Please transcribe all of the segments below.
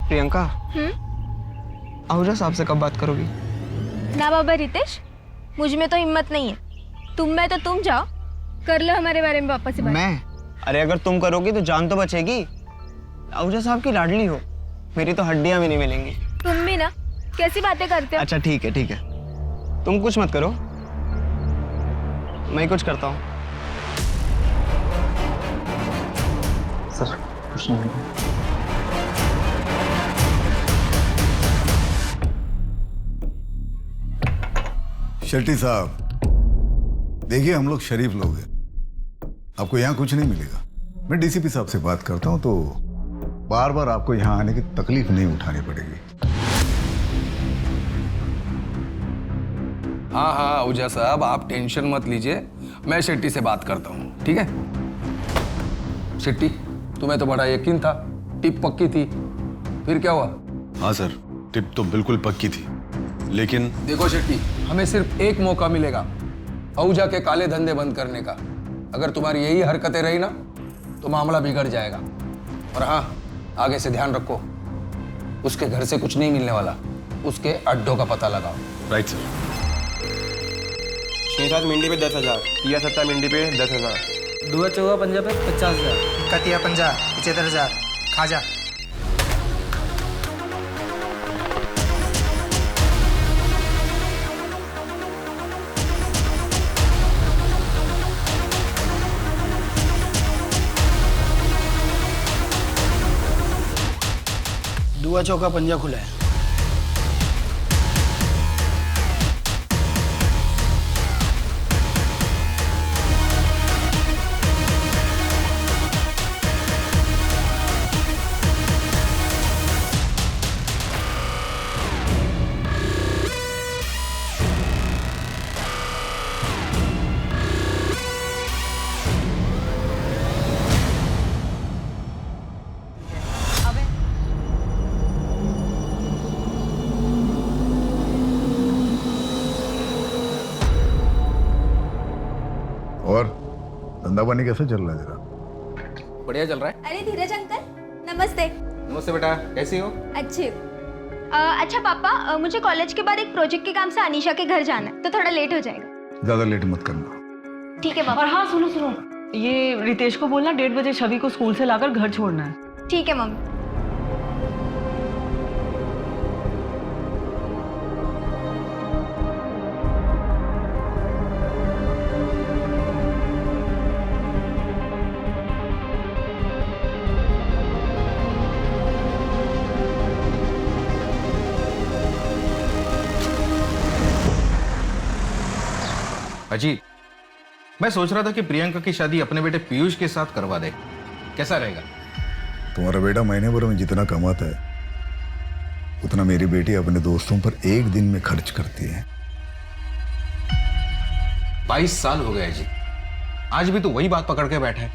प्रियंका, आहूजा साहब से कब बात करोगी? ना बाबा रितेश, मुझ में तो हिम्मत नहीं है। तुम में तो तुम जाओ, कर लो हमारे बारे में वापस से बात। मैं? अरे अगर तुम करोगी तो जान तो बचेगी। आहूजा साहब की लाडली हो, मेरी तो हड्डियां भी नहीं मिलेंगी। तुम भी ना, कैसी बातें करते हो? अच्छा ठीक है ठीक है, तुम कुछ मत करो, मैं ही कुछ करता हूँ। सर कुछ नहीं। शेट्टी साहब, देखिए हम लोग शरीफ लोग हैं, आपको यहाँ कुछ नहीं मिलेगा। मैं डीसीपी साहब से बात करता हूँ तो बार बार आपको यहाँ आने की तकलीफ नहीं उठानी पड़ेगी। हाँ हाँ आहूजा साहब, आप टेंशन मत लीजिए, मैं शेट्टी से बात करता हूँ, ठीक है? शेट्टी, तुम्हें तो बड़ा यकीन था, टिप पक्की थी, फिर क्या हुआ? हाँ सर, टिप तो बिल्कुल पक्की थी, लेकिन देखो शेट्टी, हमें सिर्फ एक मौका मिलेगा आहूजा के काले धंधे बंद करने का। अगर तुम्हारी यही हरकतें रही ना तो मामला बिगड़ जाएगा। और हाँ, आगे से ध्यान रखो, उसके घर से कुछ नहीं मिलने वाला, उसके अड्डों का पता लगाओ। Right sir. 6-7 मिंडी पे 10,000, 7 मिंडी पे 10,000, 2 चौगा पंजा पे 50,000, कतिया 50, 75,000, खाजा। दुआ चौका पंजा खुला है। और धंधा पानी कैसे चल रहा है जरा? बढ़िया चल रहा है। अरे धीरज अंकल, नमस्ते। नमस्ते बेटा, कैसी हो? अच्छे। अच्छा पापा, मुझे कॉलेज के बाद एक प्रोजेक्ट के काम से अनीशा के घर जाना है, तो थोड़ा लेट हो जाएगा। ज्यादा लेट मत करना। ठीक है पापा। और हाँ सुनो सुनो, ये रितेश को बोलना 1:30 बजे छवि को स्कूल से लाकर घर छोड़ना है। ठीक है मम्मी। अजीत, मैं सोच रहा था कि प्रियंका की शादी अपने बेटे पीयूष के साथ करवा दे, कैसा रहेगा? तुम्हारा बेटा महीने भर में जितना कमाता है उतना मेरी बेटी अपने दोस्तों पर एक दिन में खर्च करती है। 22 साल हो गए अजीत, आज भी तो वही बात पकड़ के बैठा है।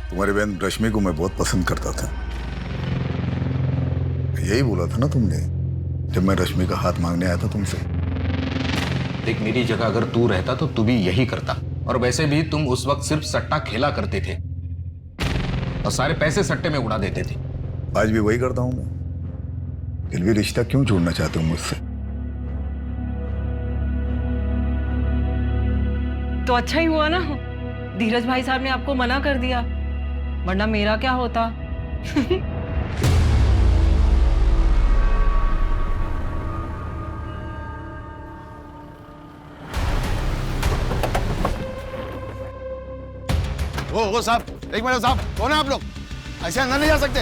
तुम्हारी बहन रश्मि को मैं बहुत पसंद करता था, यही बोला था ना तुमने जब मैं रश्मि का हाथ मांगने आया था तुमसे। देख, मेरी जगह अगर तू रहता तो तू भी यही करता, और वैसे भी तुम उस वक्त सिर्फ सट्टा खेला करते थे और सारे पैसे सट्टे में उड़ा देते थे। आज भी वही करता हूं मैं, फिर भी रिश्ता क्यों छोड़ना चाहते हो मुझसे? तो अच्छा ही हुआ ना, धीरज भाई साहब ने आपको मना कर दिया, वरना मेरा क्या होता। ओ साहब, एक मिनट साहब, कौन है आप लोग? ऐसे अंदर नहीं जा सकते।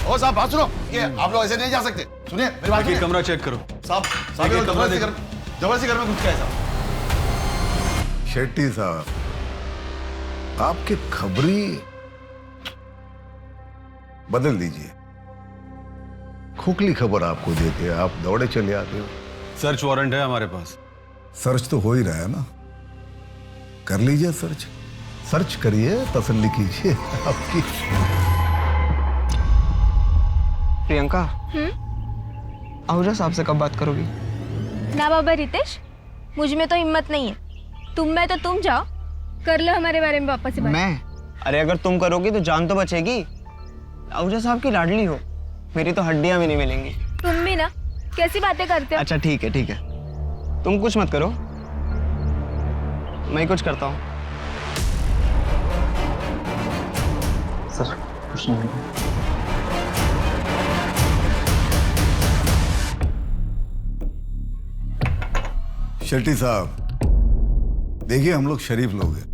ओ साहब बात सुनो, ये आप लोग ऐसे नहीं जा सकते। सुनिए मेरी बात सुनिए। कमरा चेक करो साहब। साहब जबरदस्ती घर में घुस के आए साहब। शेट्टी साहब, आपकी खबरी बदल दीजिए। खोखली खबर आपको देते आप दौड़े चले आते हो। सर्च वारंट है हमारे पास। सर्च तो हो ही रहा है ना, कर लीजिए सर्च। सर्च करिए, तसल्ली कीजिए आपकी। प्रियंका, आहूजा साहब से कब बात करोगी? ना बाबा रितेश, मुझ में तो हिम्मत नहीं है। तुम में तो तुम जाओ, कर लो हमारे बारे में वापस से बात। मैं? अरे अगर तुम करोगी तो जान तो बचेगी। आहूजा साहब की लाडली हो, मेरी तो हड्डियां भी नहीं मिलेंगी। तुम भी ना कैसी बातें करते हो। अच्छा ठीक है, तुम कुछ मत करो, मैं कुछ करता हूँ। सर कुछ नहीं। शेट्टी साहब, देखिए हम लोग शरीफ लोग हैं,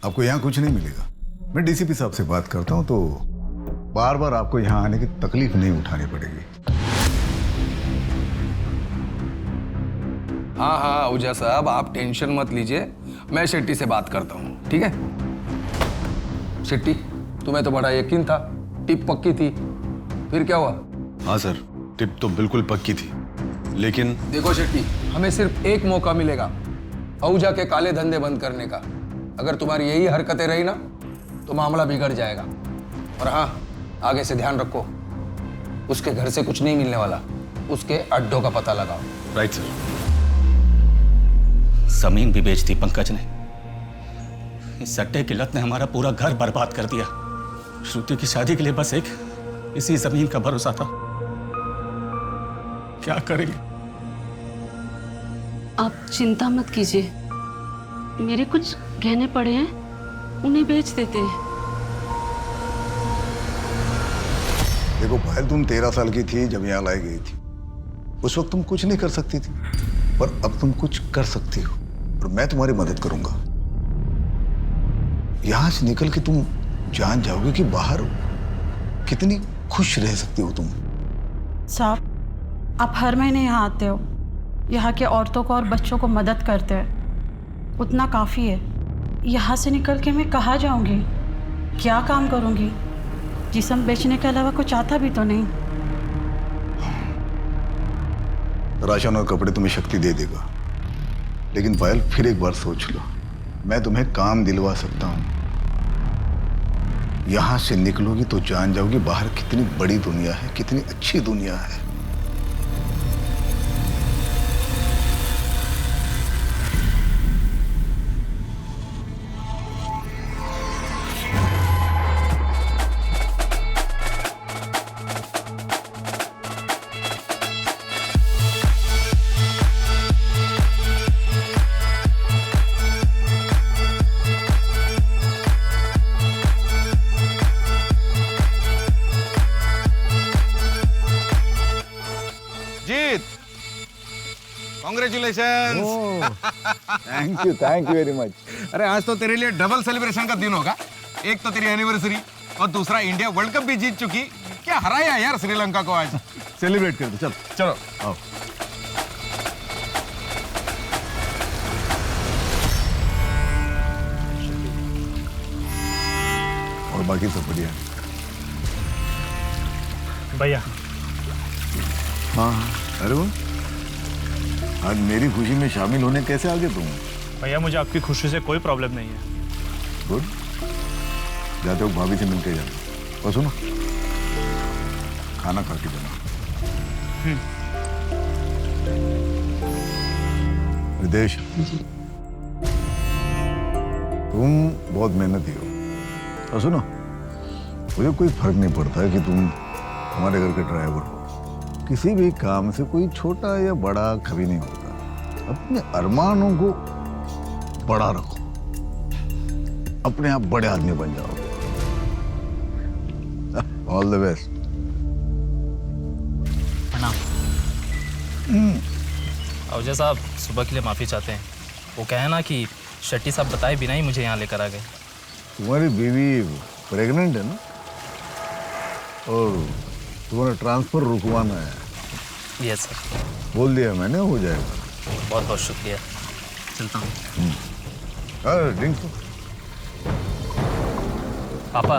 आपको यहाँ कुछ नहीं मिलेगा। मैं डीसीपी साहब से बात करता हूँ तो बार बार आपको यहाँ आने की तकलीफ नहीं उठानी पड़ेगी। हाँ हाँ आहूजा साहब, आप टेंशन मत लीजिए, मैं शेट्टी से बात करता हूँ, ठीक है। शेट्टी, तुम्हें तो बड़ा यकीन था, टिप पक्की थी, फिर क्या हुआ? हाँ सर, टिप तो बिल्कुल पक्की थी, लेकिन देखो शेट्टी, हमें सिर्फ एक मौका मिलेगा आहूजा के काले धंधे बंद करने का। अगर तुम्हारी यही हरकतें रही ना तो मामला बिगड़ जाएगा। और हाँ, आगे से ध्यान रखो, उसके घर से कुछ नहीं मिलने वाला, उसके अड्डों का पता लगाओ। Right sir. जमीन भी बेच दी पंकज ने। इस सट्टे की लत ने हमारा पूरा घर बर्बाद कर दिया। श्रुति की शादी के लिए बस एक इसी जमीन का भरोसा था। क्या करेंगे? आप चिंता मत कीजिए, मेरे कुछ गहने पड़े हैं, उन्हें बेच देते हैं। देखो पायल, तुम 13 साल की थी जब यहाँ लाई गई थी। उस वक्त तुम कुछ नहीं कर सकती थी, पर अब तुम कुछ कर सकती हो और मैं तुम्हारी मदद करूंगा। यहां से निकल के तुम जान जाओगे कि बाहर कितनी खुश रह सकती हो तुम। साहब, आप हर महीने यहाँ आते हो, यहाँ के औरतों को और बच्चों को मदद करते हैं, उतना काफ़ी है। यहाँ से निकल के मैं कहाँ जाऊँगी, क्या काम करूँगी? जिस्म बेचने के अलावा कुछ आता भी तो नहीं। राशन और कपड़े तुम्हें शक्ति दे देगा, लेकिन पायल फिर एक बार सोच लो, मैं तुम्हें काम दिलवा सकता हूँ। यहां से निकलोगी तो जान जाओगी बाहर कितनी बड़ी दुनिया है, कितनी अच्छी दुनिया है। Congratulation. Thank you very much. अरे आज तो तेरे लिए डबल सेलिब्रेशन का दिन होगा। एक तो तेरी एनिवर्सरी और दूसरा इंडिया वर्ल्ड कप भी जीत चुकी। क्या हराया यार श्रीलंका को आज। सेलिब्रेट कर दो, चल चलो आओ। और बाकी सब बढ़िया? भैया। हाँ अरे वो आज मेरी खुशी में शामिल होने कैसे आ गए तुम? भैया मुझे आपकी खुशी से कोई प्रॉब्लम नहीं है। गुड, जाते हो भाभी से मिलके जाना। और सुनो, खाना खा के जाना। रितेश, तुम बहुत मेहनती हो। और सुनो, मुझे कोई फर्क नहीं पड़ता है कि तुम हमारे घर के ड्राइवर हो। किसी भी काम से कोई छोटा या बड़ा कभी नहीं होता। अपने अरमानों को बड़ा रखो, अपने आप बड़े आदमी बन जाओगे। All the best. आहूजा साहब सुबह के लिए माफ़ी चाहते हैं। वो कहे ना कि शेट्टी साहब बताए बिना ही मुझे यहाँ लेकर आ गए। तुम्हारी बीवी प्रेग्नेंट है ना, और तुम्हारा ट्रांसफर रुकवाना है। Yes sir. बोल दिया मैंने, हो जाएगा। बहुत बहुत शुक्रिया, चलता हूँ। अरे ड्रिंक तो। पापा,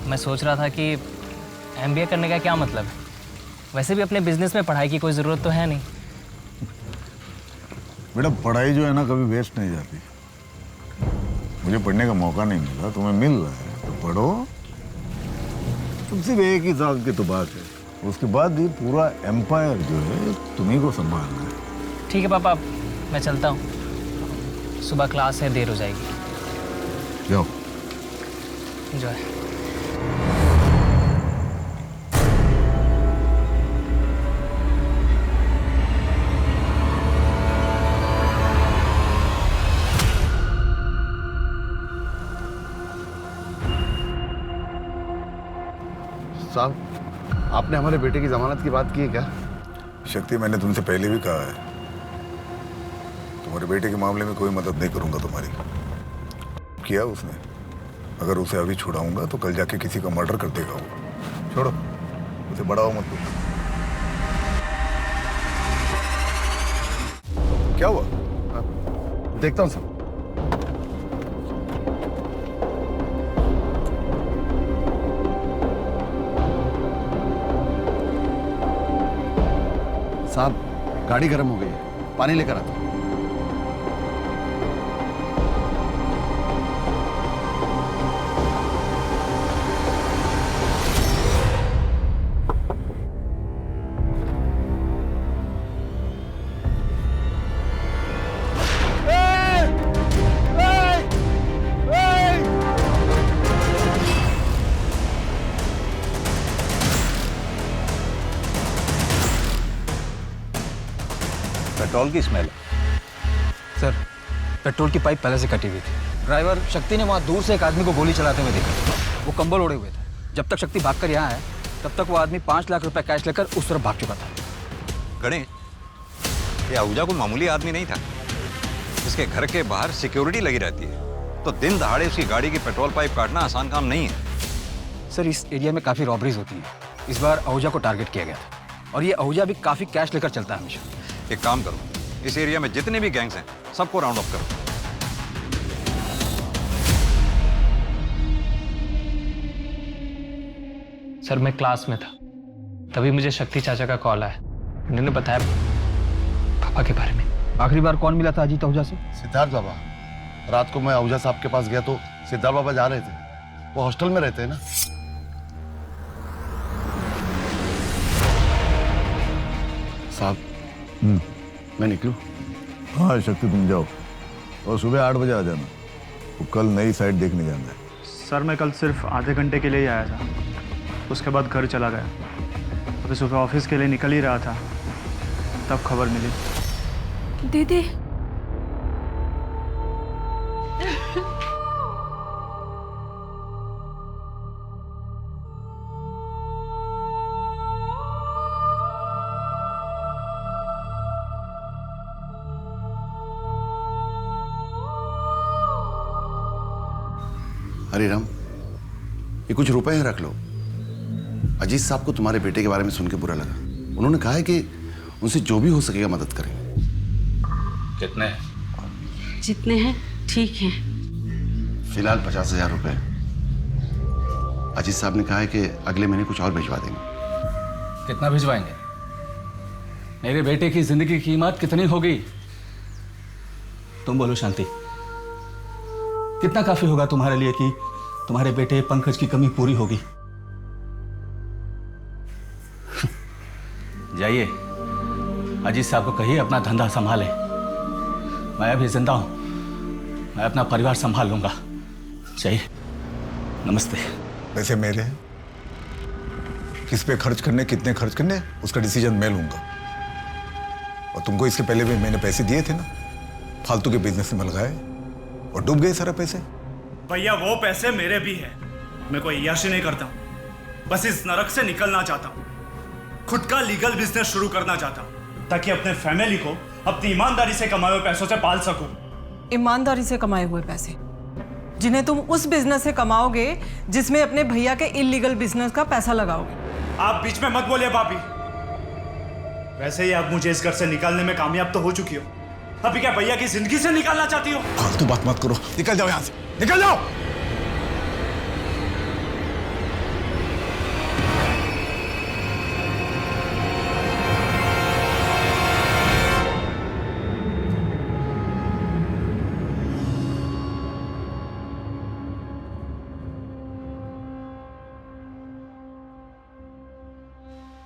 मैं सोच रहा था कि एमबीए करने का क्या मतलब है? वैसे भी अपने बिजनेस में पढ़ाई की कोई ज़रूरत तो है नहीं। बेटा पढ़ाई जो है ना कभी वेस्ट नहीं जाती। मुझे पढ़ने का मौका नहीं मिला, तुम्हें मिल रहा है तो पढ़ो। तुम सिर्फ एक ही साल की तो बात है, उसके बाद ये पूरा एम्पायर जो है तुम्ही को संभालना है। ठीक है पापा, मैं चलता हूँ, सुबह क्लास है, देर हो जाएगी। जाओ। जो है साहब आपने हमारे बेटे की जमानत की बात की है क्या? शक्ति, मैंने तुमसे पहले भी कहा है, तुम्हारे बेटे के मामले में कोई मदद नहीं करूंगा तुम्हारी। किया उसने, अगर उसे अभी छुड़ाऊंगा तो कल जाके किसी का मर्डर कर देगा वो। छोड़ो उसे, बढ़ाओ मत तुम। क्या हुआ? देखता हूँ साहब। साहब गाड़ी गर्म हो गई है, पानी लेकर आता हूं। पेट्रोल की स्मेल। सर पेट्रोल की पाइप पहले से कटी हुई थी। ड्राइवर शक्ति ने वहाँ दूर से एक आदमी को गोली चलाते हुए देखा। वो कंबल ओढ़े हुए थे। जब तक शक्ति भागकर यहाँ आया तब तक वो आदमी 5 लाख रुपए कैश लेकर उस तरफ भाग चुका था। गणेश, ये आहूजा कोई मामूली आदमी नहीं था। इसके घर के बाहर सिक्योरिटी लगी रहती है, तो दिन दहाड़े उसकी गाड़ी की पेट्रोल पाइप काटना आसान काम नहीं है। सर इस एरिया में काफ़ी रॉबरीज होती हैं। इस बार आहूजा को टारगेट किया गया था और ये आहूजा भी काफ़ी कैश लेकर चलता है हमेशा। एक काम करो, इस एरिया में जितने भी गैंग्स हैं सबको राउंड अप करो। सर मैं क्लास में था, तभी मुझे शक्ति चाचा का कॉल आया। उन्होंने बताया पापा के बारे में। आखिरी बार कौन मिला था अजीत आहूजा से? सिद्धार्थ बाबा। रात को मैं आहूजा साहब के पास गया तो सिद्धार्थ बाबा जा रहे थे। वो हॉस्टल में रहते हैं ना। साहब मैं निकलूं? हाँ शक्ति, तुम जाओ और सुबह 8 बजे आ जाना। वो कल नई साइट देखने जाना है। सर मैं कल सिर्फ आधे घंटे के लिए ही आया था, उसके बाद घर चला गया। अभी सुबह ऑफिस के लिए निकल ही रहा था, तब खबर मिली। दीदी हरी राम, ये कुछ रुपए हैं, रख लो। अजीत साहब को तुम्हारे बेटे के बारे में सुन के बुरा लगा। उन्होंने कहा है कि उनसे जो भी हो सकेगा मदद करेंगे। कितने? जितने हैं ठीक हैं। फिलहाल 50,000 रुपए। अजीत साहब ने कहा है कि अगले महीने कुछ और भिजवा देंगे। कितना भिजवाएंगे? मेरे बेटे की जिंदगी की कीमत कितनी होगी? तुम बोलो शांति, कितना काफी होगा तुम्हारे लिए कि तुम्हारे बेटे पंकज की कमी पूरी होगी? जाइए, अजीत साहब को कहिए अपना धंधा संभाले। मैं अभी जिंदा हूं, मैं अपना परिवार संभाल लूंगा। चाहिए। नमस्ते। पैसे मेरे हैं, किस पे खर्च करने, कितने खर्च करने, उसका डिसीजन मैं लूंगा। और तुमको इसके पहले भी मैंने पैसे दिए थे ना, फालतू के बिजनेस में लगाए और डूब गए सारे पैसे। भैया वो पैसे मेरे भी हैं, मैं कोई अय्याशी नहीं करता हूँ। बस इस नरक से निकलना चाहता हूँ, खुद का लीगल बिजनेस शुरू करना चाहता हूँ, ताकि अपने फैमिली को अपनी ईमानदारी से कमाए हुए पैसों से पाल सकूं। ईमानदारी से कमाए हुए पैसे जिन्हें तुम उस बिजनेस से कमाओगे जिसमें अपने भैया के इलीगल बिजनेस का पैसा लगाओगे। आप बीच में मत बोलिए भाभी। वैसे ही आप मुझे इस घर से निकालने में कामयाब तो हो चुकी हो, अभी क्या भैया की जिंदगी से निकालना चाहती हो? फालतू बात मत करो, निकल जाओ यहाँ से, निकल जाओ।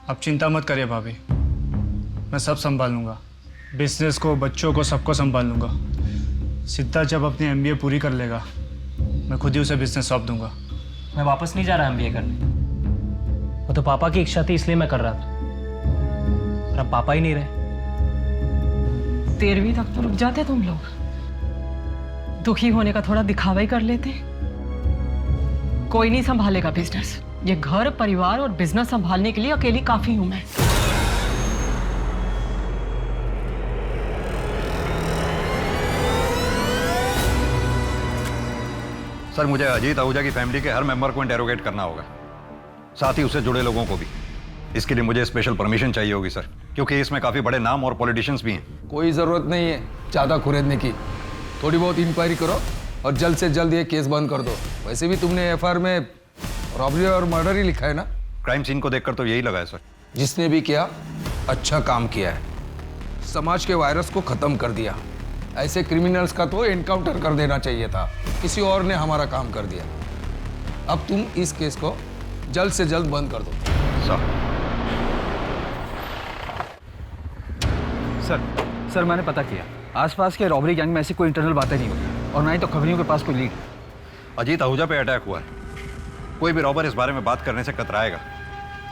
आप चिंता मत करिए भाभी, मैं सब संभाल लूंगा। बिजनेस को, बच्चों को, सबको संभाल लूंगा। सिद्धार्थ जब अपनी MBA पूरी कर लेगा, मैं खुद ही उसे बिजनेस सौंप दूंगा। मैं वापस नहीं जा रहा MBA करने, वो तो पापा की इच्छा थी इसलिए मैं कर रहा था, और अब पापा ही नहीं रहे। 13वीं तक तो रुक जाते तुम लोग, दुखी होने का थोड़ा दिखावा ही कर लेते। कोई नहीं संभालेगा बिजनेस, ये घर, परिवार और बिजनेस संभालने के लिए अकेली काफी हूं मैं। सर, मुझे अजीत आहूजा की फैमिली के हर मेंबर को इंटेरोगेट करना होगा, साथ ही उससे जुड़े लोगों को भी। इसके लिए मुझे स्पेशल परमिशन चाहिए होगी सर, क्योंकि इसमें काफी बड़े नाम और पॉलिटिशियंस भी हैं। कोई जरूरत नहीं है ज्यादा खुरेदने की। थोड़ी बहुत इंक्वायरी करो और जल्द से जल्द ये केस बंद कर दो। वैसे भी तुमने एफआईआर में रॉबरी और मर्डर ही लिखा है ना? क्राइम सीन को देखकर तो यही लगा है सर। जिसने भी किया अच्छा काम किया है, समाज के वायरस को खत्म कर दिया। ऐसे क्रिमिनल्स का तो एनकाउंटर कर देना चाहिए था, किसी और ने हमारा काम कर दिया। अब तुम इस केस को जल्द से जल्द बंद कर दो। सर मैंने पता किया, आसपास के रॉबरी गैंग में ऐसी कोई इंटरनल बातें नहीं होती और ना ही तो खबरियों के पास कोई लीड। अजीत आहूजा पे अटैक हुआ है, कोई भी रॉबर इस बारे में बात करने से कतराएगा।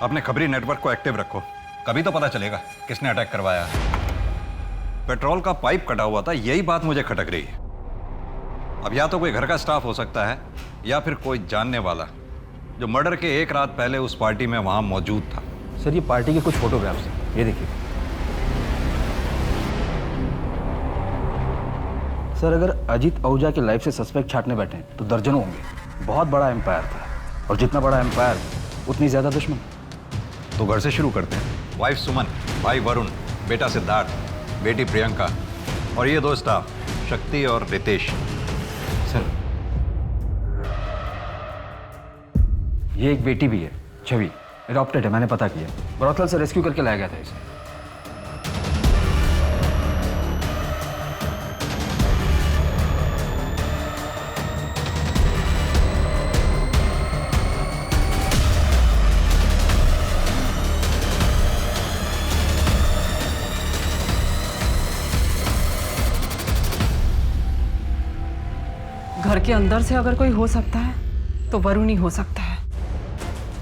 अपने खबरी नेटवर्क को एक्टिव रखो, कभी तो पता चलेगा किसने अटैक करवाया। पेट्रोल का पाइप कटा हुआ था, यही बात मुझे खटक रही है। अब या तो कोई घर का स्टाफ हो सकता है या फिर कोई जानने वाला जो मर्डर के एक रात पहले उस पार्टी में वहां मौजूद था। सर ये पार्टी के कुछ फोटोग्राफ्स हैं, ये देखिए। सर अगर अजीत आहूजा के लाइफ से सस्पेक्ट छांटने बैठे तो दर्जनों होंगे। बहुत बड़ा एम्पायर था और जितना बड़ा एम्पायर उतनी ज्यादा दुश्मन। तो घर से शुरू करते हैं। वाइफ सुमन, भाई वरुण, बेटा सिद्धार्थ, बेटी प्रियंका और ये दो स्टाफ शक्ति और रितेश। सर ये एक बेटी भी है, छवि, एडॉप्टेड है, मैंने पता किया। ब्रॉथल से रेस्क्यू करके लाया गया था इसे। घर के अंदर से अगर कोई हो सकता है तो वरुण ही हो सकता है।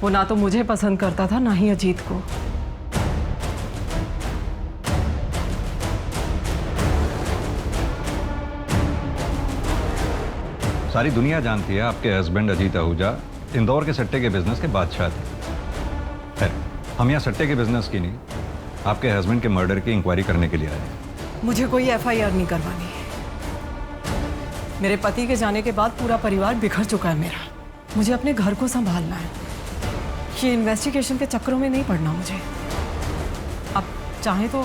वो ना तो मुझे पसंद करता था, ना ही अजीत को। सारी दुनिया जानती है आपके हस्बैंड अजीत आहूजा इंदौर के सट्टे के बिजनेस के बादशाह थे। खैर, हम यहाँ सट्टे के बिजनेस की नहीं, आपके हस्बैंड के मर्डर की इंक्वायरी करने के लिए आए हैं। मुझे कोई एफआईआर नहीं करवानी। मेरे पति के जाने के बाद पूरा परिवार बिखर चुका है मेरा। मुझे अपने घर को संभालना है। ये इन्वेस्टिगेशन के चक्करों में नहीं पड़ना मुझे। आप चाहें तो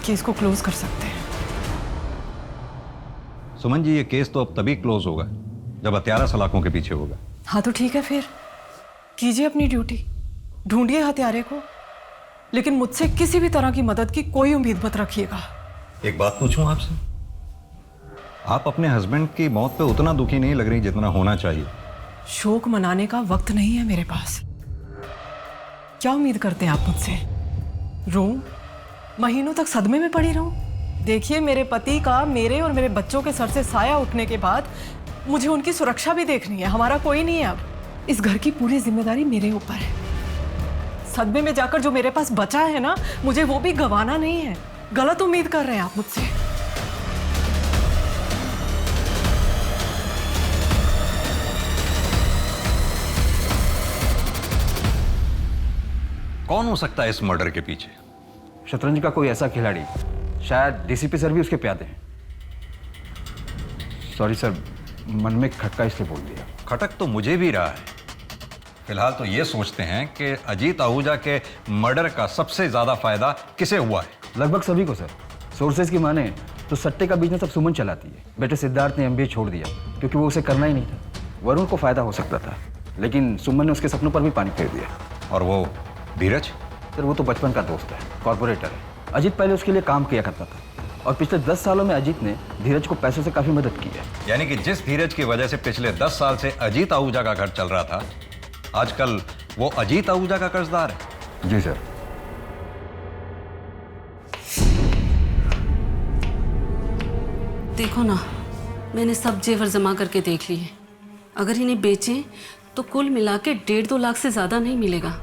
केस को क्लोज कर सकते हैं। सुमन जी, ये केस तो अब तभी क्लोज होगा जब हत्यारा सलाखों के पीछे होगा। हाँ तो ठीक है, फिर कीजिए अपनी ड्यूटी, ढूंढिए हत्यारे को, लेकिन मुझसे किसी भी तरह की मदद की कोई उम्मीद मत रखिएगा। एक बात पूछूं आपसे, आप अपने हस्बैंड की मौत पे उतना दुखी नहीं लग रही जितना होना चाहिए। शोक मनाने का वक्त नहीं है मेरे पास। क्या उम्मीद करते हैं आप मुझसे? रोऊं, महीनों तक सदमे में पड़ी रहूं? देखिए, मेरे पति का मेरे और मेरे बच्चों के सर से साया उठने के बाद मुझे उनकी सुरक्षा भी देखनी है। हमारा कोई नहीं है अब। इस घर की पूरी जिम्मेदारी मेरे ऊपर है। सदमे में जाकर जो मेरे पास बचा है ना, मुझे वो भी गंवाना नहीं है। गलत उम्मीद कर रहे हैं आप मुझसे। कौन हो सकता है इस मर्डर के पीछे? शतरंज का कोई ऐसा खिलाड़ी, शायद डीसीपी सर भी उसके प्यादे हैं। सॉरी सर, मन में खटका इसलिए बोल दिया। खटक तो मुझे भी रहा है। फिलहाल तो ये सोचते हैं कि अजीत आहूजा के मर्डर का सबसे ज्यादा फायदा किसे हुआ है? लगभग सभी को सर। सोर्सेज की माने तो सट्टे का बिजनेस अब सुमन चलाती है। बेटे सिद्धार्थ ने एमबीए छोड़ दिया क्योंकि वो उसे करना ही नहीं था। वरुण को फायदा हो सकता था, लेकिन सुमन ने उसके सपनों पर भी पानी फेर दिया। और वो धीरज? सर वो तो बचपन का दोस्त है, कॉर्पोरेटर है। अजीत पहले उसके लिए काम किया करता था और पिछले 10 सालों में अजीत ने धीरज को पैसों से काफी मदद की है। यानी कि जिस धीरज की वजह से पिछले 10 साल से अजीत आहूजा का घर चल रहा था, आजकल वो अजीत आहूजा का कर्जदार है। जी सर। देखो ना, मैंने सब जेवर जमा करके देख लिए। अगर इन्हें बेचें तो कुल मिला के 1.5-2 लाख से ज्यादा नहीं मिलेगा।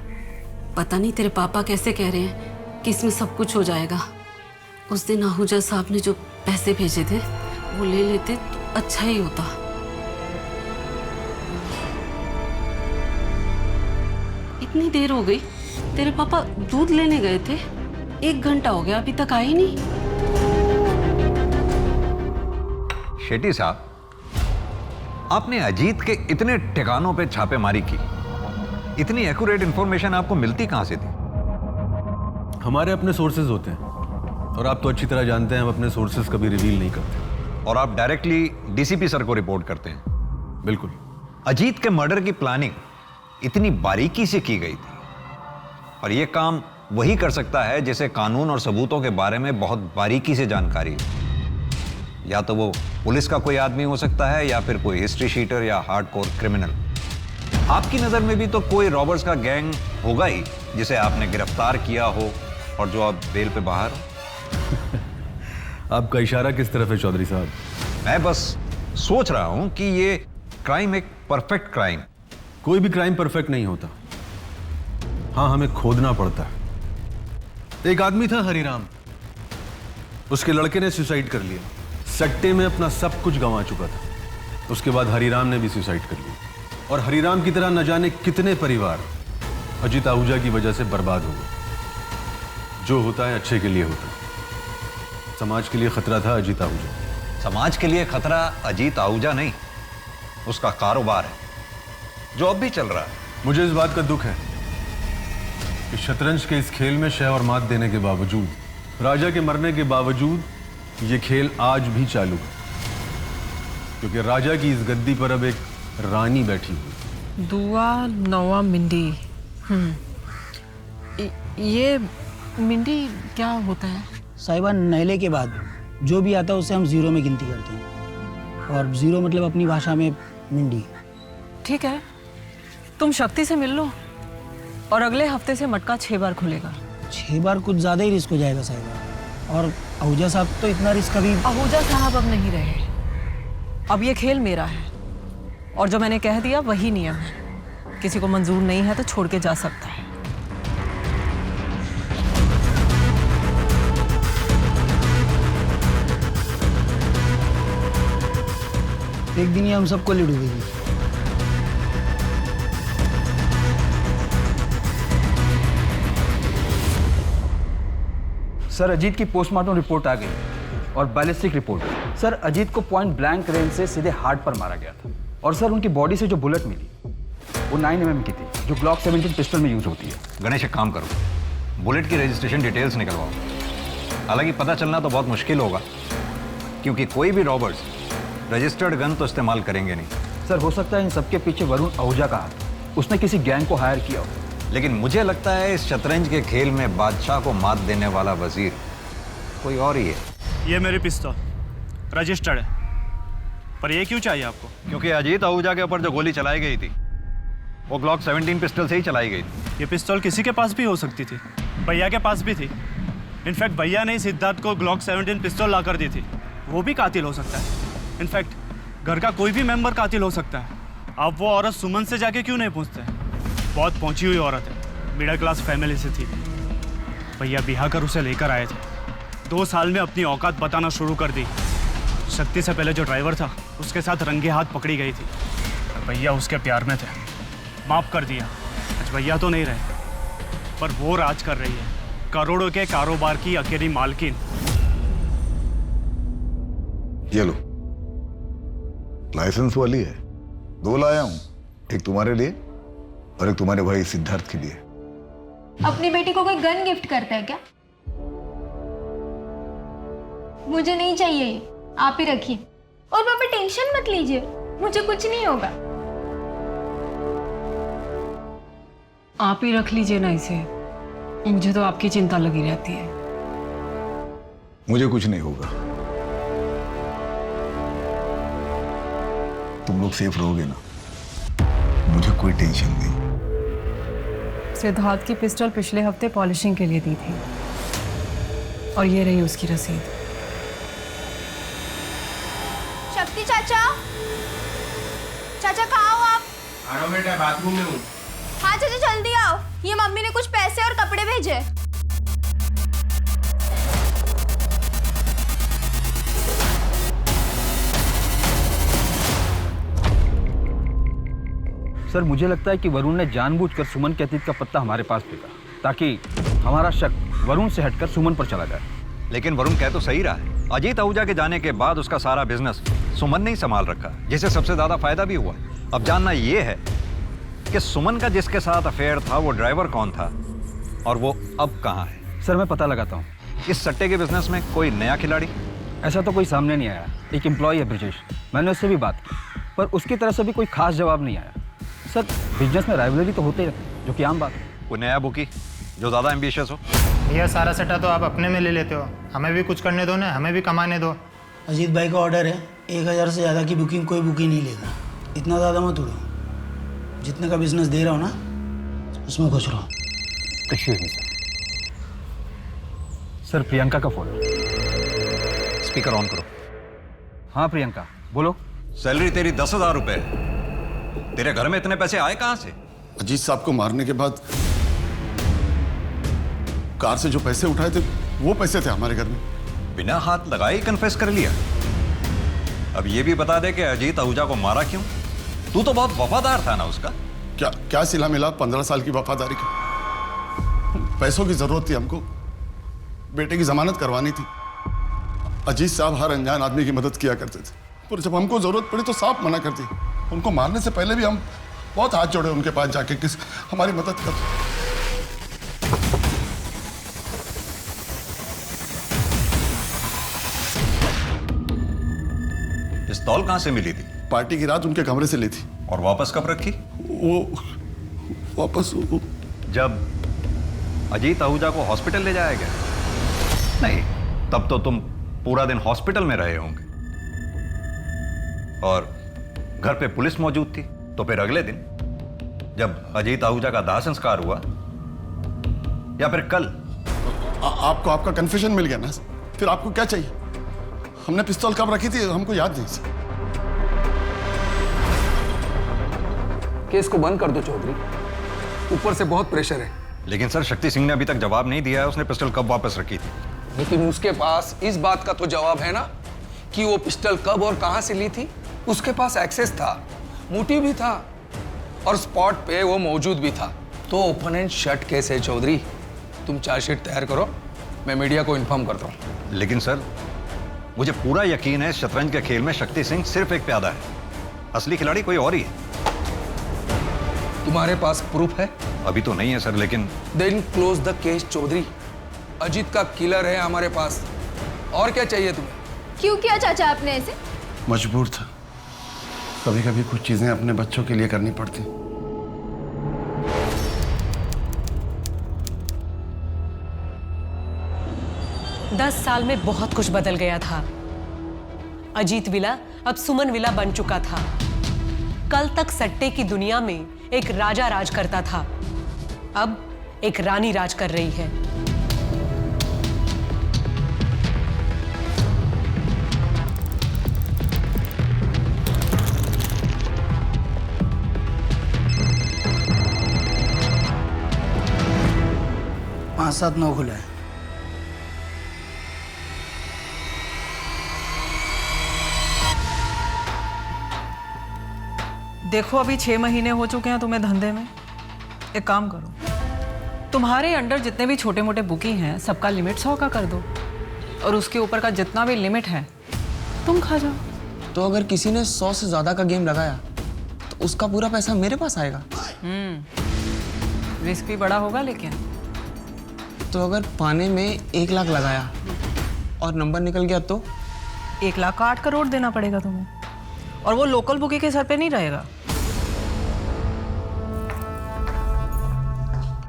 पता नहीं तेरे पापा कैसे कह रहे हैं कि इसमें सब कुछ हो जाएगा। उस दिन आहूजा साहब ने जो पैसे भेजे थे वो ले लेते तो अच्छा ही होता। कितनी देर हो गई? तेरे पापा दूध लेने गए थे, 1 घंटा हो गया, अभी तक आए नहीं। शेट्टी साहब, आपने अजीत के इतने ठिकानों पे छापेमारी की, इतनी एक्यूरेट इंफॉर्मेशन आपको मिलती कहां से थी? हमारे अपने सोर्सेज होते हैं और आप तो अच्छी तरह जानते हैं हम अपने सोर्सेज कभी रिवील नहीं करते। और आप डायरेक्टली डीसीपी सर को रिपोर्ट करते हैं? बिल्कुल। अजीत के मर्डर की प्लानिंग इतनी बारीकी से की गई थी, और यह काम वही कर सकता है जिसे कानून और सबूतों के बारे में बहुत बारीकी से जानकारी है। या तो वो पुलिस का कोई आदमी हो सकता है, या फिर कोई हिस्ट्री शीटर या हार्डकोर क्रिमिनल। आपकी नजर में भी तो कोई रॉबर्स का गैंग होगा ही जिसे आपने गिरफ्तार किया हो और जो अब बेल पे बाहर हो। आपका इशारा किस तरफ है चौधरी साहब? मैं बस सोच रहा हूं कि ये क्राइम एक परफेक्ट क्राइम। कोई भी क्राइम परफेक्ट नहीं होता। हाँ, हमें खोदना पड़ता है। एक आदमी था हरिराम, उसके लड़के ने सुसाइड कर लिया। सट्टे में अपना सब कुछ गंवा चुका था। उसके बाद हरिराम ने भी सुसाइड कर लिया, और हरिराम की तरह न जाने कितने परिवार अजीत आहूजा की वजह से बर्बाद हो गए। जो होता है अच्छे के लिए होता है। समाज के लिए खतरा था अजीत आहूजा। समाज के लिए खतरा अजीत आहूजा नहीं, उसका कारोबार है जो अब भी चल रहा है। मुझे इस बात का दुख है कि शतरंज के इस खेल में शह और मात देने के बावजूद, राजा के मरने के बावजूद, ये खेल आज भी चालू है। क्योंकि राजा की इस गद्दी पर अब एक रानी बैठी हुई। दुआ नवा मिंडी। ये मिंडी क्या होता है? साहिबा, नहले के बाद जो भी आता है उसे हम जीरो में गिनती करते हैं, और जीरो मतलब अपनी भाषा में मिंडी। ठीक है, तुम शक्ति से मिल लो, और अगले हफ्ते से मटका 6 बार खुलेगा। 6 बार कुछ ज़्यादा ही रिस्क हो जाएगा साहिबा, और आहूजा साहब तो इतना रिस्क कभी। आहूजा साहब अब नहीं रहे, अब ये खेल मेरा है, और जो मैंने कह दिया वही नियम है। किसी को मंजूर नहीं है तो छोड़ के जा सकता है। एक दिन ही हम सबको ले डूबेगी। सर, अजीत की पोस्टमार्टम रिपोर्ट आ गई और बैलिस्टिक रिपोर्ट। सर, अजीत को पॉइंट ब्लैंक रेंज से सीधे हार्ट पर मारा गया था, और सर उनकी बॉडी से जो बुलेट मिली वो 9 mm की थी, जो ग्लॉक 17 पिस्टल में यूज होती है। गणेश, एक काम करो, बुलेट की रजिस्ट्रेशन डिटेल्स निकलवाओ। हालांकि पता चलना तो बहुत मुश्किल होगा, क्योंकि कोई भी रॉबर्स रजिस्टर्ड गन तो इस्तेमाल करेंगे नहीं। सर, हो सकता है इन सबके पीछे वरुण आहूजा का हाथ, उसने किसी गैंग को हायर किया हो। लेकिन मुझे लगता है इस शतरंज के खेल में बादशाह को मात देने वाला वजीर कोई और ही है। ये मेरी पिस्तौल रजिस्टर्ड है, पर ये क्यों चाहिए आपको? क्योंकि अजीत आहूजा के ऊपर जो गोली चलाई गई थी वो ग्लॉक 17 पिस्टल से ही चलाई गई थी। ये पिस्तौल किसी के पास भी हो सकती थी, भैया के पास भी थी। इनफैक्ट भैया ने सिद्धार्थ को ग्लॉक 17 पिस्तौल ला कर दी थी। वो भी कातिल हो सकता है। इनफैक्ट घर का कोई भी मेंबर कातिल हो सकता है। आप वो औरत सुमन से जाके क्यों नहीं पूछते? बहुत पहुंची हुई औरत है, मिडिल क्लास फैमिली से थी। भैया बिहा कर उसे लेकर आए थे। 2 साल में अपनी औकात बताना शुरू कर दी। शक्ति से पहले जो ड्राइवर था उसके साथ रंगे हाथ पकड़ी गई थी। भैया उसके प्यार में थे, माफ कर दिया। आज भैया तो नहीं रहे, पर वो राज कर रही है, करोड़ों के कारोबार की अकेली मालकिन। ये लो, लाइसेंस वाली है। 2 लाया हूं, एक तुम्हारे लिए और एक तुम्हारे भाई सिद्धार्थ के लिए। अपनी बेटी को कोई गन गिफ्ट करता है क्या? मुझे नहीं चाहिए ये, आप ही रखिए। और पापा टेंशन मत लीजिए, मुझे कुछ नहीं होगा। आप ही रख लीजिए ना इसे, मुझे तो आपकी चिंता लगी रहती है। मुझे कुछ नहीं होगा, तुम लोग सेफ रहोगे ना, मुझे कोई टेंशन नहीं। सिद्धार्थ की पिस्टल पिछले हफ्ते पॉलिशिंग के लिए दी थी, और ये रही उसकी रसीद। शक्ति चाचा, चाचा कहाँ हो आप? आ रहा हूँ बेटा, बाथरूम में हूँ। हाँ चाचा जल्दी आओ, ये मम्मी ने कुछ पैसे और कपड़े भेजे। सर मुझे लगता है कि वरुण ने जानबूझकर सुमन के अतीत का पत्ता हमारे पास फेंका ताकि हमारा शक वरुण से हटकर सुमन पर चला जाए। लेकिन वरुण कह तो सही रहा है। अजीत आहूजा के जाने के बाद उसका सारा बिजनेस सुमन ने ही संभाल रखा, जिसे सबसे ज्यादा फायदा भी हुआ। अब जानना यह है कि सुमन का जिसके साथ अफेयर था वो ड्राइवर कौन था और वो अब कहाँ है। सर मैं पता लगाता हूँ। इस सट्टे के बिजनेस में कोई नया खिलाड़ी? ऐसा तो कोई सामने नहीं आया। एक एम्प्लॉय है ब्रिजेश, मैंने उससे भी बात की पर उसकी तरफ से भी कोई खास जवाब नहीं आया। सर बिजनेस में राइवलरी तो होते रहते हैं, जो कि आम बात है। कोई नया बुकी जो ज़्यादा एम्बिशियस हो? भैया सारा सट्टा तो आप अपने में ले लेते हो, हमें भी कुछ करने दो ना, हमें भी कमाने दो। अजीत भाई का ऑर्डर है, 1000 से ज़्यादा की बुकिंग कोई बुकिंग नहीं लेगा। इतना ज़्यादा मत उड़ो, जितने का बिजनेस दे रहा हो ना उसमें खुश रहो। एक्सक्यूज मी सर, प्रियंका का फोन। स्पीकर ऑन करो। हाँ प्रियंका बोलो। सैलरी तेरी 10,000 रुपए है, तेरे घर में इतने पैसे आए कहाँ से? अजीत साहब को मारने के बाद कार से जो पैसे उठाए थे वो पैसे थे हमारे घर में। बिना हाथ लगाए ही कन्फेस कर लिया। अब ये भी बता दे कि अजीत आहूजा को मारा क्यों? तू तो बहुत वफादार था ना उसका। क्या सिला मिला 15 साल की वफादारी का? पैसों की जरूरत थी हमको, बेटे की जमानत करवानी थी। अजीत साहब हर अनजान आदमी की मदद किया करते थे, पर जब हमको जरूरत पड़ी तो साफ मना कर दी। उनको मारने से पहले भी हम बहुत हाथ जोड़े उनके पास जाके, किस हमारी मदद कर। पिस्तौल कहां से मिली थी? पार्टी की रात उनके कमरे से ली थी। और वापस कब रखी? वापस जब अजीत आहूजा को हॉस्पिटल ले जाया गया? नहीं, तब तो तुम पूरा दिन हॉस्पिटल में रहे होंगे और घर पे पुलिस मौजूद थी। तो फिर अगले दिन जब अजीत आहूजा का दाह संस्कार हुआ या फिर कल? आपको आपका कन्फेशन मिल गया ना, फिर आपको क्या चाहिए? हमने पिस्तौल कब रखी थी हमको याद नहीं। केस को बंद कर दो चौधरी, ऊपर से बहुत प्रेशर है। लेकिन सर शक्ति सिंह ने अभी तक जवाब नहीं दिया है उसने पिस्टल कब वापस रखी थी। लेकिन उसके पास इस बात का तो जवाब है ना कि वो पिस्टल कब और कहां से ली थी। उसके पास एक्सेस था, मोटिव भी था और स्पॉट पे वो मौजूद भी था। तो ओपोनेंट शट केस है चौधरी। तुम चार्जशीट तैयार करो, मैं मीडिया को इन्फॉर्म करता हूं। लेकिन सर मुझे पूरा यकीन है शतरंज के खेल में शक्ति सिंह सिर्फ एक प्यादा है, असली खिलाड़ी कोई और ही है। तुम्हारे पास प्रूफ है? अभी तो नहीं है सर, लेकिन then close the case Chaudhary. Ajit का किलर है हमारे पास, और क्या चाहिए तुम्हें? क्यों किया चाचा आपने ऐसे? मजबूर था, कभी कभी कुछ चीजें अपने बच्चों के लिए करनी पड़ती। 10 साल में बहुत कुछ बदल गया था। अजीत विला अब सुमन विला बन चुका था। कल तक सट्टे की दुनिया में एक राजा राज करता था, अब एक रानी राज कर रही है। पाँच 7 9 खुला है। देखो अभी 6 महीने हो चुके हैं तुम्हें धंधे में। एक काम करो, तुम्हारे अंडर जितने भी छोटे मोटे बुकी हैं सबका लिमिट 100 का कर दो और उसके ऊपर का जितना भी लिमिट है तुम खा जाओ। तो अगर किसी ने 100 से ज्यादा का गेम लगाया तो उसका पूरा पैसा मेरे पास आएगा? रिस्क भी बड़ा होगा। लेकिन तो अगर पाने में 1 लाख लगाया और नंबर निकल गया तो? 1 लाख का 8 करोड़ देना पड़ेगा तुम्हें, और वो लोकल बुकी के सर पे नहीं रहेगा।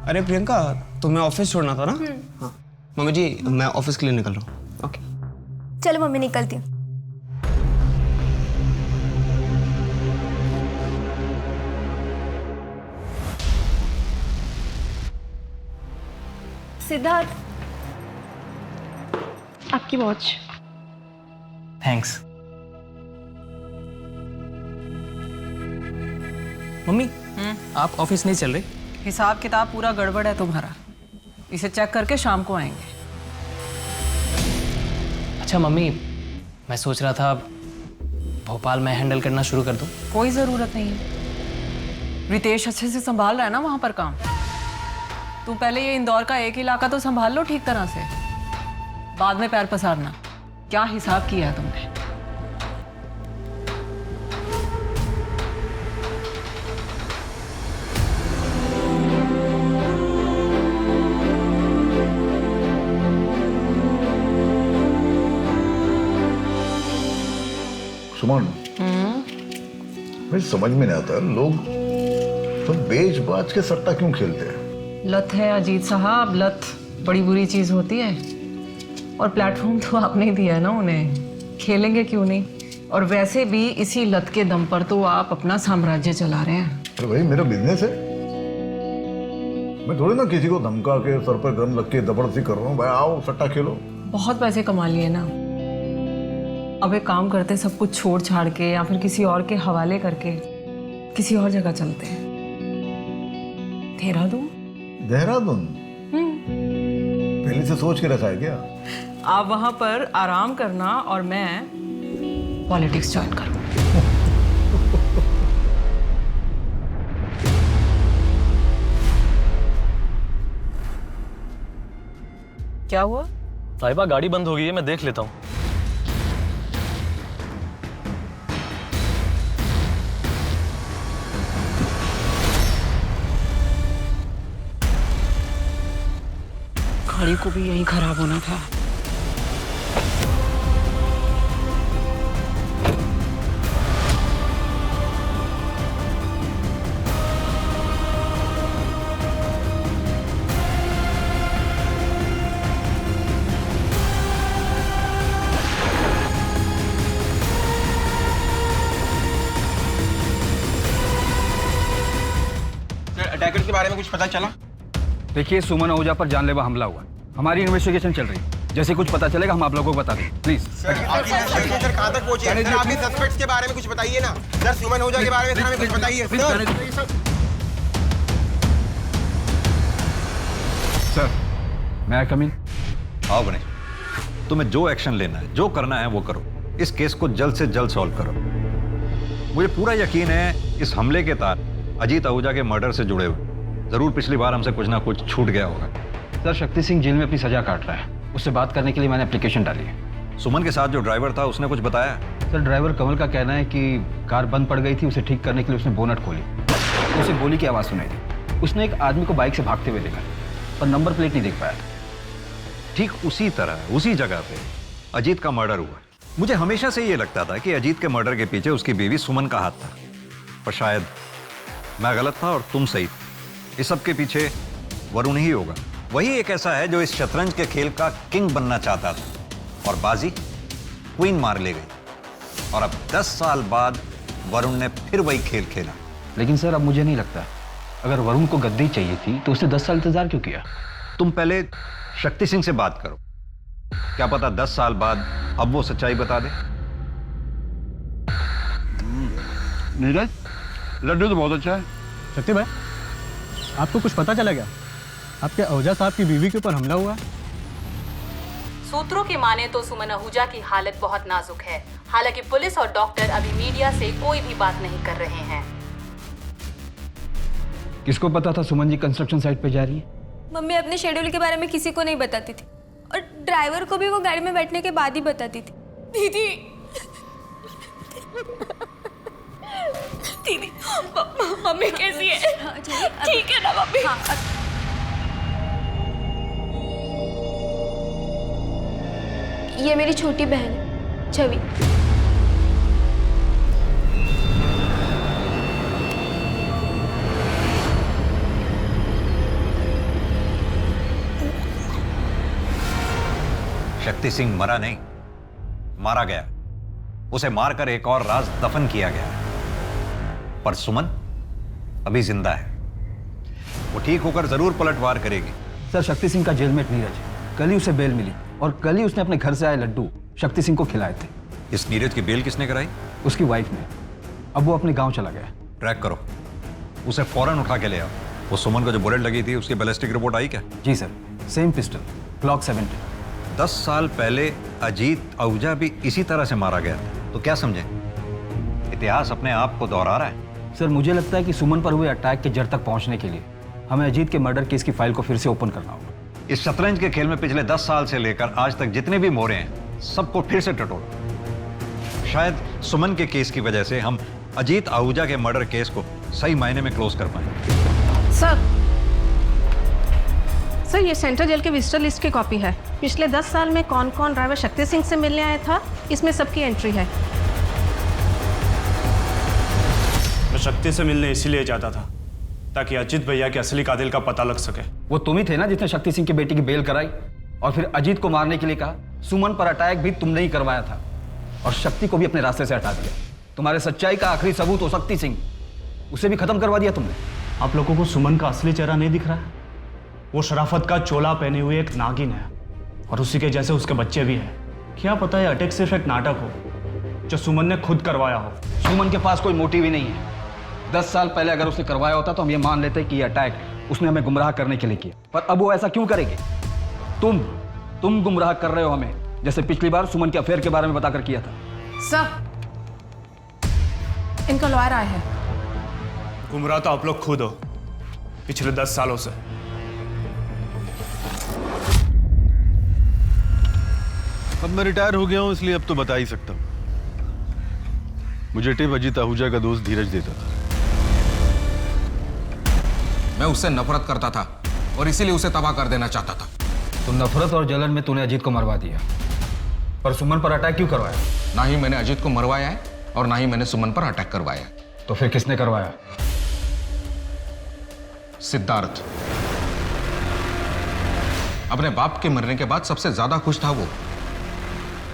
अरे प्रियंका, तुम्हें ऑफिस छोड़ना था ना? हाँ मम्मी जी, मैं ऑफिस के लिए निकल रहा हूँ। ओके चलो मम्मी निकलती हूँ। सिद्धार्थ, आपकी वॉच। थैंक्स। मम्मी आप ऑफिस नहीं चल रहे? हिसाब किताब पूरा गड़बड़ है तुम्हारा, इसे चेक करके शाम को आएंगे। अच्छा मम्मी, मैं सोच रहा था भोपाल में हैंडल करना शुरू कर दूं। कोई ज़रूरत नहीं है, रितेश अच्छे से संभाल रहा है ना वहां पर काम। तुम पहले ये इंदौर का एक इलाका तो संभाल लो ठीक तरह से, बाद में पैर पसारना। क्या हिसाब किया है तुमने? सुमन, मुझे समझ में नहीं आता लोग तो बेच बाज के सट्टा क्यों खेलते हैं? लत है अजीत साहब, लत बड़ी बुरी चीज होती है। और प्लेटफॉर्म तो आपने ही दिया है ना उन्हें, खेलेंगे क्यों नहीं? और वैसे भी इसी लत के दम पर तो आप अपना साम्राज्य चला रहे हैं। अरे भाई मेरा बिजनेस है, मैं थोड़ी ना किसी को धमका के सर पर गन लग के जबरदस्ती कर रहा हूँ। भाई आओ सट्टा खेलो। बहुत पैसे कमा लिए ना, अब एक काम करते, सब कुछ छोड़ छाड़ के या फिर किसी और के हवाले करके किसी और जगह चलते हैं। देहरादून। देहरादून पहले से सोच के रखा है क्या? आप वहां पर आराम करना और मैं पॉलिटिक्स ज्वाइन करूँ। क्या हुआ? साहिबा गाड़ी बंद हो गई है, मैं देख लेता हूँ। गाड़ी को भी यही खराब होना था। अटैकर के बारे में कुछ पता चला? देखिए, सुमन आहूजा पर जानलेवा हमला हुआ। हमारी इन्वेस्टिगेशन चल रही है, जैसे कुछ पता चलेगा हम आप लोगों को बता दें। प्लीज सर कहाँ तक पहुंचे? सर आपने सस्पेक्ट्स के बारे में कुछ बताइए ना। सर सुमन आहूजा के बारे में हमें कुछ बताइए सर। मैं कम इन? आओ गणेश, तुम्हें जो एक्शन लेना है, जो करना है वो करो। इस केस को जल्द से जल्द सॉल्व करो। मुझे पूरा यकीन है इस हमले के तार अजीत आहूजा के मर्डर से जुड़े हुए। जरूर पिछली बार हमसे कुछ ना कुछ छूट गया होगा। सर, शक्ति सिंह जेल में अपनी सजा काट रहा है, उससे बात करने के लिए मैंने एप्लीकेशन डाली है। सुमन के साथ जो ड्राइवर था उसने कुछ बताया? सर, ड्राइवर कमल का कहना है कि कार बंद पड़ गई थी, उसे ठीक करने के लिए उसने बोनट खोली, उसे गोली की आवाज़ सुनाई थी। उसने एक आदमी को बाइक से भागते हुए देखा, पर नंबर प्लेट नहीं देख पाया। ठीक उसी तरह उसी जगह पे अजीत का मर्डर हुआ। मुझे हमेशा से ये लगता था कि अजीत के मर्डर के पीछे उसकी बीवी सुमन का हाथ था, पर शायद मैं गलत था और तुम सही थे। इस सब के पीछे वरुण ही होगा। वही एक ऐसा है जो इस शतरंज के खेल का किंग बनना चाहता था और बाजी क्वीन मार ले गई। और अब 10 साल बाद वरुण ने फिर वही खेल खेला। लेकिन सर, अब मुझे नहीं लगता, अगर वरुण को गद्दी चाहिए थी तो उसने 10 साल इंतजार क्यों किया? तुम पहले शक्ति सिंह से बात करो, क्या पता 10 साल बाद अब वो सच्चाई बता दे। नीरज, लड्डू तो बहुत अच्छा है। शक्ति भाई, आपको कुछ पता चला क्या? आपके आहूजा साहब की बीवी के ऊपर हमला हुआ है। सूत्रों की माने तो सुमन आहूजा की हालत बहुत नाजुक है। हालांकि पुलिस और डॉक्टर अभी मीडिया से कोई भी बात नहीं कर रहे हैं। किसको पता था सुमन जी कंस्ट्रक्शन साइट पे जा रही है? मम्मी अपने शेड्यूल के बारे में किसी को नहीं बताती थी और ड्राइवर को भी वो गाड़ी में बैठने के बाद ही बताती थी। दीदी दीदी, मम्मी कैसी है? ठीक है ना मम्मी? ये मेरी छोटी बहन है छवि। शक्ति सिंह मरा नहीं, मारा गया। उसे मारकर एक और राज दफन किया गया। पर सुमन अभी जिंदा है, वो ठीक होकर जरूर पलटवार करेगी। सर, शक्ति सिंह का जेलमेट नीरज है, कल ही उसे बेल मिली और कल ही उसने अपने घर से आए लड्डू शक्ति सिंह को खिलाए थे। इस नीरज की बेल किसने कराई? उसकी वाइफ ने। अब वो अपने गांव चला गया। ट्रैक करो, उसे फौरन उठा के ले आओ। वो सुमन को जो बुलेट लगी थी उसकी बैलिस्टिक रिपोर्ट आई क्या? जी सर, सेम पिस्टल, ग्लॉक 70। 10 साल पहले अजीत आहूजा भी इसी तरह से मारा गया था, तो क्या समझे? इतिहास अपने आप को दोहरा रहा है। सर मुझे लगता है कि सुमन पर हुए अटैक के जड़ तक पहुंचने के लिए हमें अजीत के मर्डर केस की फाइल को फिर से ओपन करना होगा। इस शतरंज के खेल में पिछले 10 साल से लेकर आज तक जितने भी मोड़े हैं सबको फिर से टटोला। शायद सुमन के केस की वजह से हम अजीत आहूजा के मर्डर केस को सही मायने में क्लोज कर पाए। सर ये सेंट्रल जेल के विजिटर लिस्ट की कॉपी है। पिछले 10 साल में कौन कौन ड्राइवर शक्ति सिंह से मिलने आया था, इसमें सबकी एंट्री है। मैं शक्ति से मिलने इसीलिए जाता था ताकि अजीत भैया के असली कातिल का पता लग सके। वो तुम ही थे ना जिसने शक्ति सिंह की बेटी की बेल कराई और फिर अजीत को मारने के लिए कहा। सुमन पर अटैक भी तुमने ही करवाया था और शक्ति को भी अपने रास्ते से हटा दिया। तुम्हारे सच्चाई का आखिरी सबूत हो शक्ति सिंह, उसे भी खत्म करवा दिया तुमने। आप लोगों को सुमन का असली चेहरा नहीं दिख रहा है? वो शराफत का चोला पहने हुए एक नागिन है और उसी के जैसे उसके बच्चे भी हैं। क्या पता है अटैक सिर्फ एक नाटक हो जो सुमन ने खुद करवाया हो। सुमन के पास कोई मोटिव ही नहीं है। 10 साल पहले अगर उसने करवाया होता तो हम ये मान लेते कि ये अटैक उसने हमें गुमराह करने के लिए किया, पर अब वो ऐसा क्यों करेगी? तुम गुमराह कर रहे हो हमें, जैसे पिछली बार सुमन के अफेयर के बारे में बताकर किया था। सर इनका लॉयर आया है। गुमराह तो आप लोग खुद हो पिछले 10 सालों से। अब मैं रिटायर हो गया हूं इसलिए अब तो बता ही सकता हूं। मुझे टिप अजीत आहूजा का दोस्त धीरज देता था। मैं उससे नफरत करता था और इसीलिए उसे तबाह कर देना चाहता था। तो नफरत और जलन में तूने अजीत को मरवा दिया, पर सुमन पर अटैक क्यों करवाया? ना ही मैंने अजीत को मरवाया है और ना ही मैंने सुमन पर अटैक करवाया। तो फिर किसने करवाया? सिद्धार्थ। अपने बाप के मरने के बाद सबसे ज्यादा खुश था वो,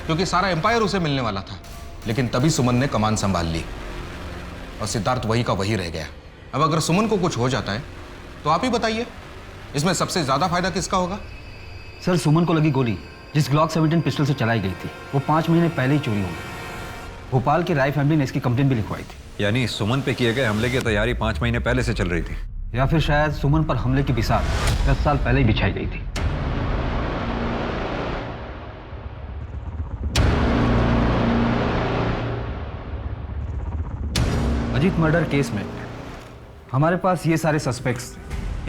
क्योंकि सारा एम्पायर उसे मिलने वाला था। लेकिन तभी सुमन ने कमान संभाल ली और सिद्धार्थ वही का वही रह गया। अब अगर सुमन को कुछ हो जाता है तो आप ही बताइए, इसमें सबसे ज्यादा फायदा किसका होगा? सर सुमन को लगी गोली जिस ग्लॉक 17 पिस्टल से चलाई गई थी वो 5 महीने पहले ही चोरी हो गई। भोपाल की राय फैमिली ने इसकी कंप्लेंट भी लिखवाई थी। यानी सुमन पे किए गए हमले की तैयारी 5 महीने पहले से चल रही थी, या फिर शायद सुमन पर हमले की बिसात 10 साल पहले ही बिछाई गई थी। अजीत मर्डर केस में हमारे पास ये सारे सस्पेक्ट्स।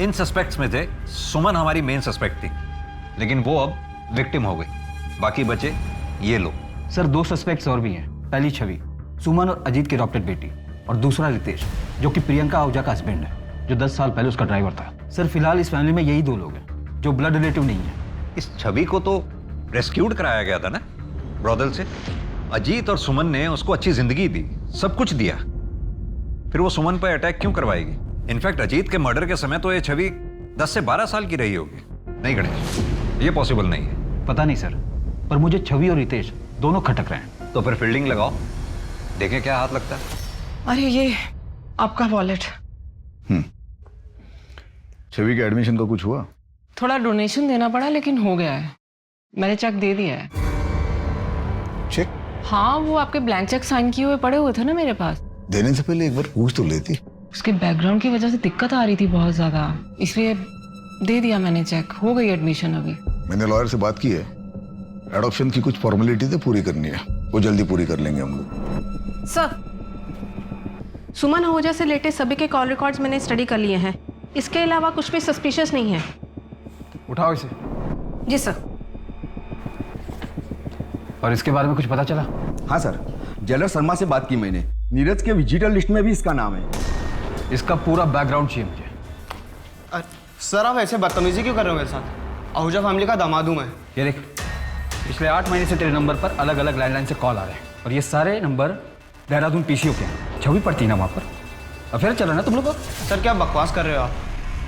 इन सस्पेक्ट्स में थे सुमन हमारी मेन सस्पेक्ट थी, लेकिन वो अब विक्टिम हो गई। बाकी बचे ये लोग। सर 2 सस्पेक्ट्स और भी हैं। पहली छवि सुमन और अजीत की अडॉप्टेड बेटी, और दूसरा रितेश जो कि प्रियंका आहूजा का हस्बैंड है, जो 10 साल पहले उसका ड्राइवर था। सर फिलहाल इस फैमिली में यही 2 लोग हैं जो ब्लड रिलेटिव नहीं है। इस छवि को तो रेस्क्यूड कराया गया था ना ब्रॉदल से। अजीत और सुमन ने उसको अच्छी जिंदगी दी, सब कुछ दिया, फिर वो सुमन पर अटैक क्यों करवाएगी? इनफैक्ट अजीत के मर्डर के समय तो ये छवि 10 से 12 साल की रही होगी। नहीं गणेश, ये पॉसिबल नहीं है। पता नहीं सर, पर मुझे छवि और रितेश दोनों खटक रहे हैं। तो फिर फील्डिंग लगाओ, देखें क्या हाथ लगता है। अरे ये आपका वॉलेट। छवि के एडमिशन का कुछ हुआ? थोड़ा डोनेशन देना पड़ा लेकिन हो गया है। मैंने चेक दे दिया है। चेक? हाँ वो आपके ब्लैंक चेक साइन किए हुए पड़े हुए थे ना मेरे पास। देने से पहले एक बार पूछ तो लेती। उसके बैकग्राउंड की वजह से दिक्कत आ रही थी बहुत ज्यादा, इसलिए दे दिया मैंने चेक। हो गई एडमिशन अभी। मैंने लॉयर से बात की है, एडॉप्शन की कुछ फॉर्मेलिटी तो पूरी करनी है, वो जल्दी पूरी कर लेंगे हम लोग। सर सुमन आहूजा से लेटेस्ट सभी के कॉल रिकॉर्ड्स मैंने स्टडी कर लिए हैं। इसके अलावा कुछ भी सस्पिशियस नहीं है। उठाओ इसे। जी सर। और इसके बारे में कुछ पता चला? हाँ सर, जेलर शर्मा से बात की मैंने। नीरज के विजिटर लिस्ट में भी इसका नाम है। इसका पूरा बैकग्राउंड चाहिए मुझे। सर आप ऐसे बदतमीजी क्यों कर रहे हो मेरे साथ? आहूजा फैमिली का दामाद हूं मैं। ये देख, पिछले 8 महीने से तेरे नंबर पर अलग अलग लैंडलाइन से कॉल आ रहे हैं और ये सारे नंबर देहरादून पीसीओ के हैं। छवि पड़ती ना वहाँ पर। अफेयर चल रहा ना तुम लोग का? सर क्या बकवास कर रहे हो आप?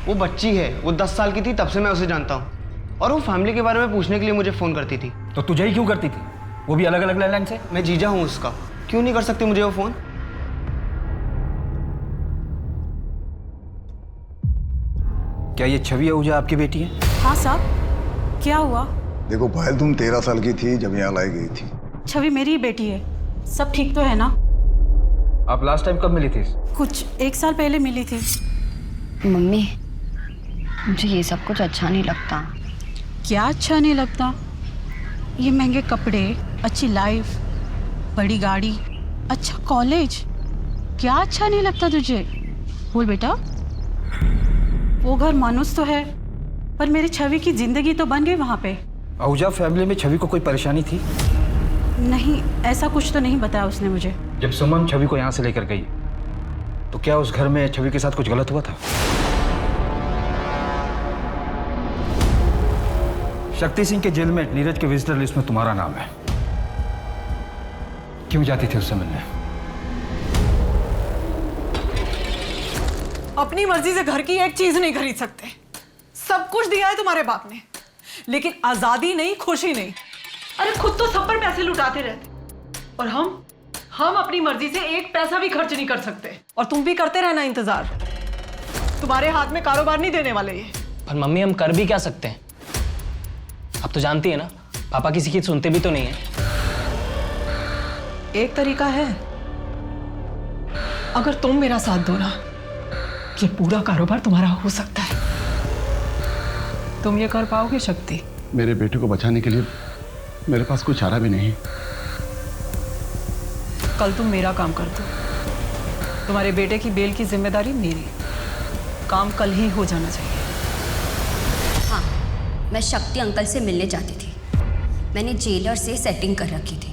वो बच्ची है, वो 10 साल की थी तब से मैं उसे जानता हूँ, और वो फैमिली के बारे में पूछने के लिए मुझे फ़ोन करती थी। तो तुझे ही क्यों करती थी? वो भी अलग अलग लैंडलाइन से? मैं जीजा हूँ उसका, क्यों नहीं कर सकती मुझे वो फ़ोन? क्या ये छवि आहूजा आपकी बेटी है? हाँ साहब, क्या हुआ? देखो पायल, तुम 13 साल की थी जब यहाँ लाई गई थी। छवि मेरी ही बेटी है। सब ठीक तो है ना? आप लास्ट टाइम कब मिली थी? कुछ 1 साल पहले मिली थी। मम्मी, मुझे ये सब कुछ अच्छा नहीं लगता। क्या अच्छा नहीं लगता? ये महंगे कपड़े, अच्छी लाइफ, बड़ी गाड़ी, अच्छा कॉलेज, क्या अच्छा नहीं लगता तुझे? बोल बेटा। वो घर मानुस तो है, पर मेरी छवि की जिंदगी तो बन गई वहां पे। आहूजा फैमिली में छवि को कोई परेशानी थी? नहीं, ऐसा कुछ तो नहीं बताया उसने मुझे। जब सुमन छवि को यहाँ से लेकर गई तो क्या उस घर में छवि के साथ कुछ गलत हुआ था? शक्ति सिंह के जेल में नीरज के विजिटर लिस्ट में तुम्हारा नाम है। क्यों जाती थी उससे मिलने? अपनी मर्जी से घर की एक चीज नहीं खरीद सकते। सब कुछ दिया है तुम्हारे बाप ने, लेकिन आजादी नहीं, खुशी नहीं। अरे खुद तो सब पर पैसे लुटाते रहते, और हम अपनी मर्जी से एक पैसा भी खर्च नहीं कर सकते। और तुम भी करते रहना इंतजार। तुम्हारे हाथ में कारोबार नहीं देने वाले ये। पर मम्मी हम कर भी क्या सकते हैं? अब तो जानती है ना, पापा किसी की सुनते भी तो नहीं है। एक तरीका है, अगर तुम मेरा साथ दो ना, ये पूरा कारोबार तुम्हारा हो सकता है। तुम ये कर पाओगे शक्ति? मेरे बेटे को बचाने के लिए मेरे पास कोई चारा भी नहीं। कल तुम मेरा काम कर दो, तुम्हारे बेटे की बेल की जिम्मेदारी मेरी। काम कल ही हो जाना चाहिए। हाँ, मैं शक्ति अंकल से मिलने जाती थी। मैंने जेलर से सेटिंग कर रखी थी।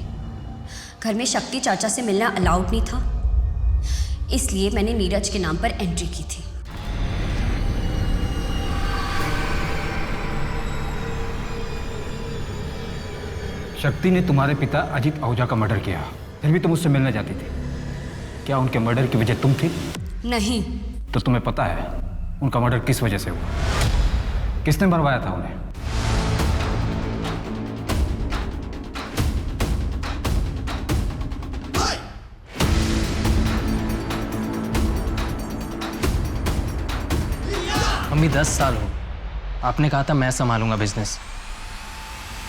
घर में शक्ति चाचा से मिलना अलाउड नहीं था, इसलिए मैंने नीरज के नाम पर एंट्री की थी। शक्ति ने तुम्हारे पिता अजीत आहूजा का मर्डर किया, फिर भी तुम उससे मिलने जाती थी। क्या उनके मर्डर की वजह तुम थी? नहीं। तो तुम्हें पता है उनका मर्डर किस वजह से हुआ? किसने मरवाया था उन्हें? मम्मी 10 साल हो, आपने कहा था मैं संभालूंगा बिजनेस,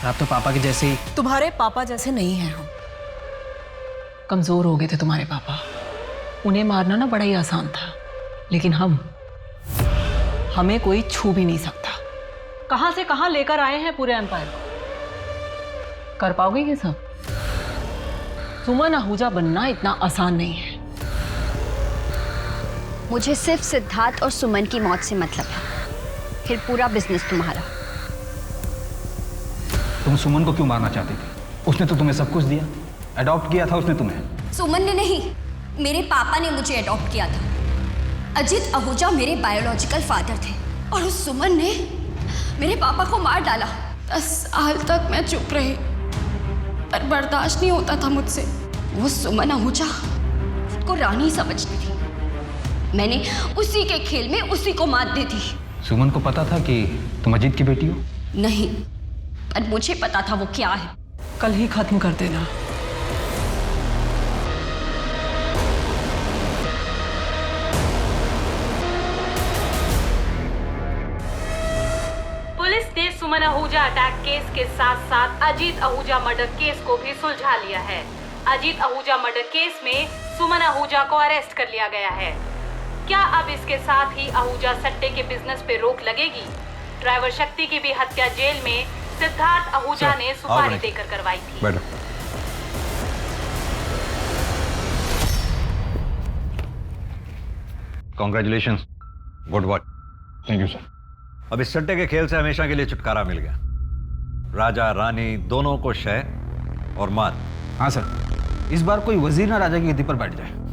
और आप तो पापा के जैसे ही। तुम्हारे पापा जैसे नहीं हैं हम। कमजोर हो गए थे तुम्हारे पापा, उन्हें मारना ना बड़ा ही आसान था, लेकिन हमें कोई छू भी नहीं सकता। कहां से कहां लेकर आए हैं पूरे एम्पायर को। कर पाओगे ये सब? सुमन आहूजा बनना इतना आसान नहीं है। मुझे सिर्फ सिद्धार्थ और सुमन की मौत से मतलब है, फिर पूरा बिजनेस तुम्हारा। तुम सुमन को क्यों मारना चाहती थी? उसने तो तुम्हें सब कुछ दिया, अडॉप्ट किया था उसने तुम्हें। सुमन ने नहीं, मेरे पापा ने मुझे अडॉप्ट किया था। अजीत आहूजा मेरे बायोलॉजिकल फादर थे, और उस सुमन ने मेरे पापा को मार डाला। 10 साल तक मैं चुप रही, पर बर्दाश्त नहीं होता था मुझसे। वो सुमन आहूजा खुद को रानी समझती थी। मैंने उसी के खेल में उसी को मात दी थी। सुमन को पता था कि तुम अजीत की बेटी हो? नहीं, पर मुझे पता था वो क्या है। कल ही खत्म कर देना। पुलिस ने सुमन आहूजा अटैक केस के साथ साथ अजीत आहूजा मर्डर केस को भी सुलझा लिया है। अजीत आहूजा मर्डर केस में सुमन आहूजा को अरेस्ट कर लिया गया है। क्या अब इसके साथ ही आहूजा सट्टे के बिजनेस पे रोक लगेगी? ड्राइवर शक्ति की भी हत्या जेल में सिद्धार्थ आहूजा ने सुपारी देकर करवाई थी। बैठो। Congratulations, good work. Thank you sir. अब इस सट्टे के खेल से हमेशा के लिए छुटकारा मिल गया। राजा रानी दोनों को शय और मात। हाँ सर, इस बार कोई वजीर ना राजा की गद्दी पर बैठ जाए।